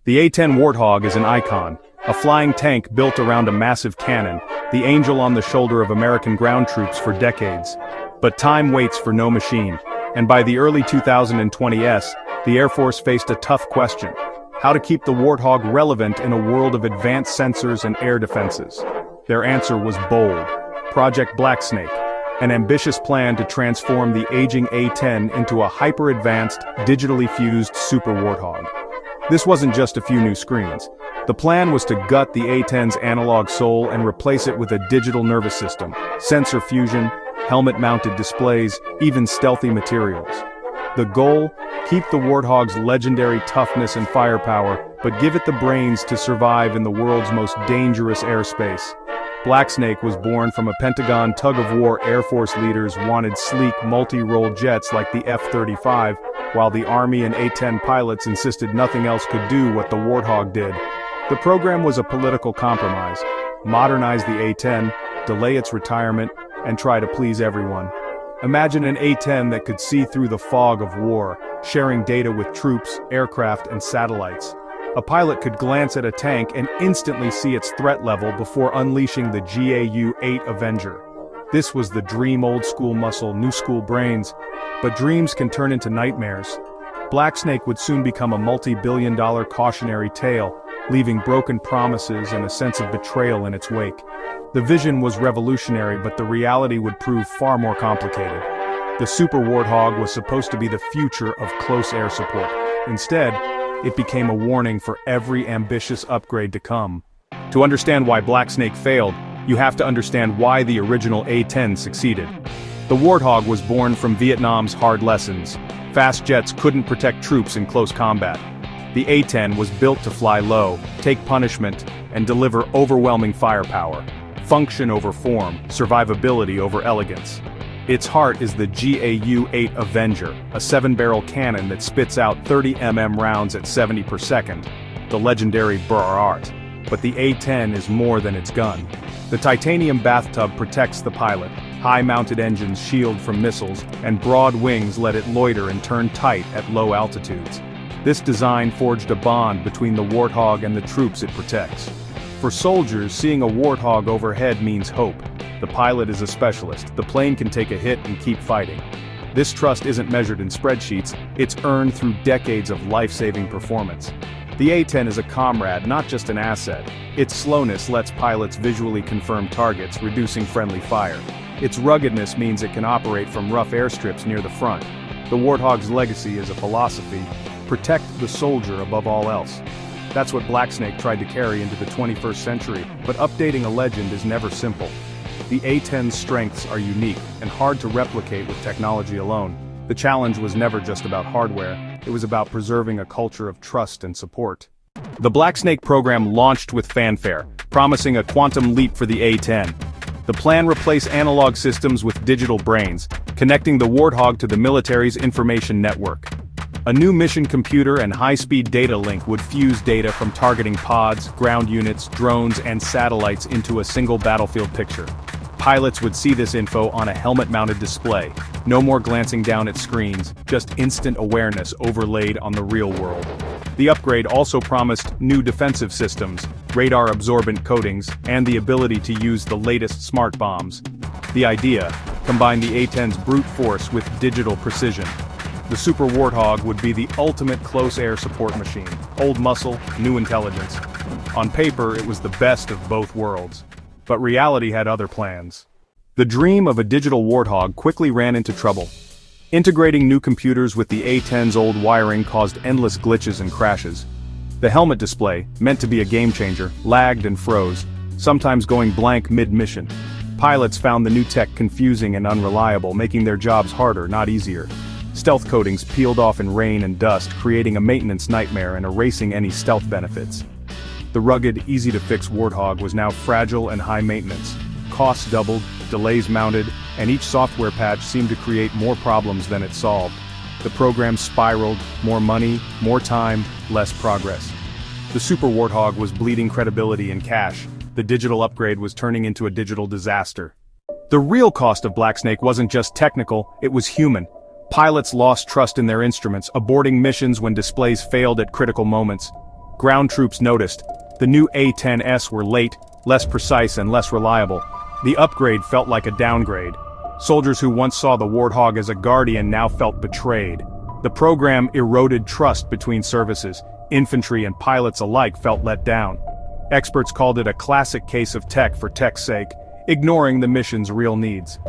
The A-10 Warthog is an icon, a flying tank built around a massive cannon, the angel on the shoulder of American ground troops for decades. But time waits for no machine, and by the early 2020s, the Air Force faced a tough question: how to keep the Warthog relevant in a world of advanced sensors and air defenses. Their answer was bold: Project Blacksnake, an ambitious plan to transform the aging A-10 into a hyper-advanced, digitally fused Super Warthog. This wasn't just a few new screens. The plan was to gut the A-10's analog soul and replace it with a digital nervous system, sensor fusion, helmet-mounted displays, even stealthy materials. The goal? Keep the Warthog's legendary toughness and firepower, but give it the brains to survive in the world's most dangerous airspace. Blacksnake was born from a Pentagon tug-of-war Air Force leaders wanted sleek, multi-role jets like the F-35, while the Army and A-10 pilots insisted nothing else could do what the Warthog did. The program was a political compromise: modernize the A-10, delay its retirement, and try to please everyone. Imagine an A-10 that could see through the fog of war, sharing data with troops, aircraft, and satellites. A pilot could glance at a tank and instantly see its threat level before unleashing the GAU-8 Avenger. This was the dream: old school muscle, new school brains. But dreams can turn into nightmares. Blacksnake would soon become a multi-billion-dollar cautionary tale, leaving broken promises and a sense of betrayal in its wake. The vision was revolutionary, but the reality would prove far more complicated. The Super Warthog was supposed to be the future of close air support. Instead, it became a warning for every ambitious upgrade to come. To understand why Blacksnake failed, you have to understand why the original A-10 succeeded. The Warthog was born from Vietnam's hard lessons. Fast jets couldn't protect troops in close combat. The A-10 was built to fly low, take punishment, and deliver overwhelming firepower. Function over form, survivability over elegance. Its heart is the GAU-8 Avenger, a 7-barrel cannon that spits out 30mm rounds at 70 per second, the legendary Art. But the A-10 is more than its gun. The titanium bathtub protects the pilot, high-mounted engines shield from missiles, and broad wings let it loiter and turn tight at low altitudes. This design forged a bond between the Warthog and the troops it protects. For soldiers, seeing a Warthog overhead means hope. The pilot is a specialist. The plane can take a hit and keep fighting. This trust isn't measured in spreadsheets, it's earned through decades of life-saving performance. The A-10 is a comrade, not just an asset. Its slowness lets pilots visually confirm targets, reducing friendly fire. Its ruggedness means it can operate from rough airstrips near the front. The Warthog's legacy is a philosophy: protect the soldier above all else. That's what Blacksnake tried to carry into the 21st century, but updating a legend is never simple. The A-10's strengths are unique and hard to replicate with technology alone. The challenge was never just about hardware, it was about preserving a culture of trust and support. The Blacksnake program launched with fanfare, promising a quantum leap for the A-10. The plan replaced analog systems with digital brains, connecting the Warthog to the military's information network. A new mission computer and high-speed data link would fuse data from targeting pods, ground units, drones, and satellites into a single battlefield picture. Pilots would see this info on a helmet-mounted display. No more glancing down at screens, just instant awareness overlaid on the real world. The upgrade also promised new defensive systems, radar-absorbent coatings, and the ability to use the latest smart bombs. The idea: combine the A-10's brute force with digital precision. The Super Warthog would be the ultimate close air support machine. Old muscle, new intelligence. On paper, it was the best of both worlds. But reality had other plans. The dream of a digital Warthog quickly ran into trouble. Integrating new computers with the A-10's old wiring caused endless glitches and crashes. The helmet display, meant to be a game-changer, lagged and froze, sometimes going blank mid-mission. Pilots found the new tech confusing and unreliable, making their jobs harder, not easier. Stealth coatings peeled off in rain and dust, creating a maintenance nightmare and erasing any stealth benefits. The rugged, easy-to-fix Warthog was now fragile and high maintenance. Costs doubled, delays mounted, and each software patch seemed to create more problems than it solved. The program spiraled: more money, more time, less progress. The Super Warthog was bleeding credibility and cash. The digital upgrade was turning into a digital disaster. The real cost of Blacksnake wasn't just technical, it was human. Pilots lost trust in their instruments, aborting missions when displays failed at critical moments. Ground troops noticed. The new A-10s were late, less precise and less reliable. The upgrade felt like a downgrade. Soldiers who once saw the Warthog as a guardian now felt betrayed. The program eroded trust between services. Infantry and pilots alike felt let down. Experts called it a classic case of tech for tech's sake, ignoring the mission's real needs.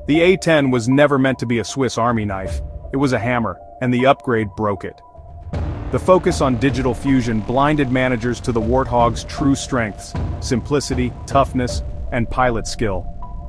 The A-10 was never meant to be a Swiss Army knife. It was a hammer, and the upgrade broke it. The focus on digital fusion blinded managers to the Warthog's true strengths: simplicity, toughness, and pilot skill.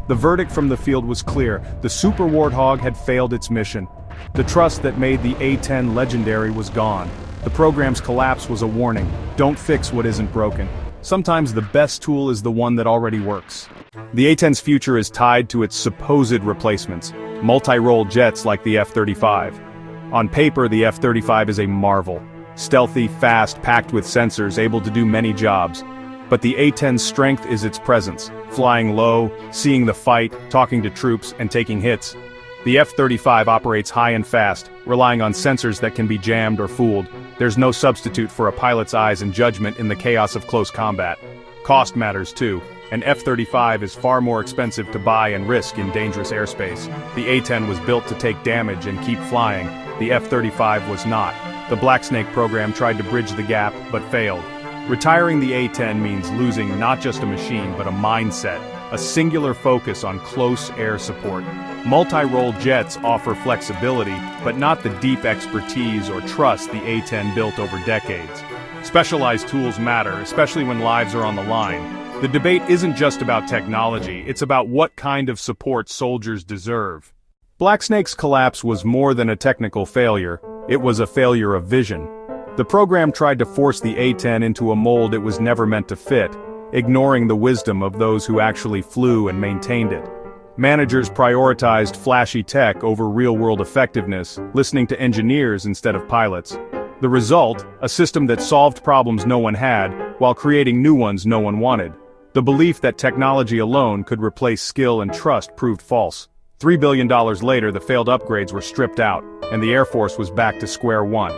The verdict from the field was clear: the Super Warthog had failed its mission. The trust that made the A-10 legendary was gone. The program's collapse was a warning: don't fix what isn't broken. Sometimes the best tool is the one that already works. The A-10's future is tied to its supposed replacements, multi-role jets like the F-35. On paper, the F-35 is a marvel. Stealthy, fast, packed with sensors, able to do many jobs. But the A-10's strength is its presence, flying low, seeing the fight, talking to troops, and taking hits. The F-35 operates high and fast, relying on sensors that can be jammed or fooled. There's no substitute for a pilot's eyes and judgment in the chaos of close combat. Cost matters too. An F-35 is far more expensive to buy and risk in dangerous airspace. The A-10 was built to take damage and keep flying. The F-35 was not. The Blacksnake program tried to bridge the gap, but failed. Retiring the A-10 means losing not just a machine, but a mindset, a singular focus on close air support. Multi-role jets offer flexibility, but not the deep expertise or trust the A-10 built over decades. Specialized tools matter, especially when lives are on the line. The debate isn't just about technology, it's about what kind of support soldiers deserve. Blacksnake's collapse was more than a technical failure, it was a failure of vision. The program tried to force the A-10 into a mold it was never meant to fit, ignoring the wisdom of those who actually flew and maintained it. Managers prioritized flashy tech over real-world effectiveness, listening to engineers instead of pilots. The result, a system that solved problems no one had, while creating new ones no one wanted. The belief that technology alone could replace skill and trust proved false. $3 billion later, the failed upgrades were stripped out, and the Air Force was back to square one.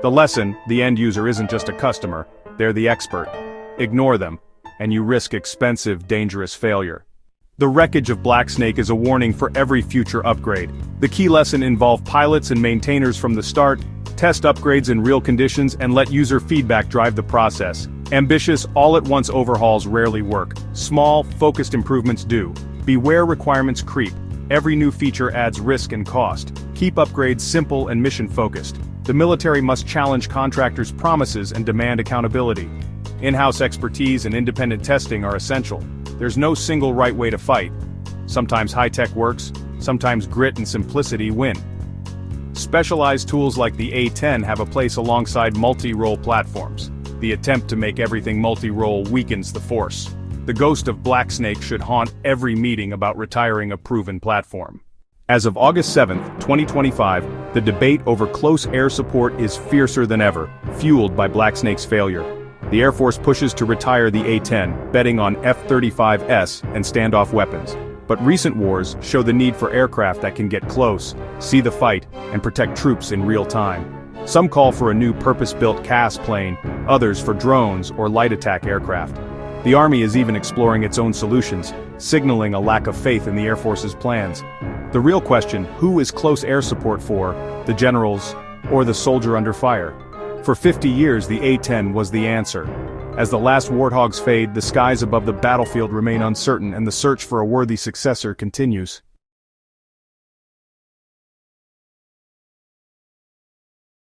The lesson: the end user isn't just a customer, they're the expert. Ignore them, and you risk expensive, dangerous failure. The wreckage of Blacksnake is a warning for every future upgrade. The key lesson: involve pilots and maintainers from the start, test upgrades in real conditions, and let user feedback drive the process. Ambitious, all-at-once overhauls rarely work. Small, focused improvements do. Beware requirements creep. Every new feature adds risk and cost. Keep upgrades simple and mission-focused. The military must challenge contractors' promises and demand accountability. In-house expertise and independent testing are essential. There's no single right way to fight. Sometimes high-tech works, sometimes grit and simplicity win. Specialized tools like the A-10 have a place alongside multi-role platforms. The attempt to make everything multi-role weakens the force. The ghost of Blacksnake should haunt every meeting about retiring a proven platform. As of August 7, 2025, the debate over close air support is fiercer than ever, fueled by Blacksnake's failure. The Air Force pushes to retire the A-10, betting on F-35s and standoff weapons. But recent wars show the need for aircraft that can get close, see the fight, and protect troops in real time. Some call for a new purpose-built CAS plane, others for drones or light attack aircraft. The Army is even exploring its own solutions, signaling a lack of faith in the Air Force's plans. The real question: who is close air support for, the generals or the soldier under fire? For 50 years, the A-10 was the answer. As the last warthogs fade, the skies above the battlefield remain uncertain, and the search for a worthy successor continues.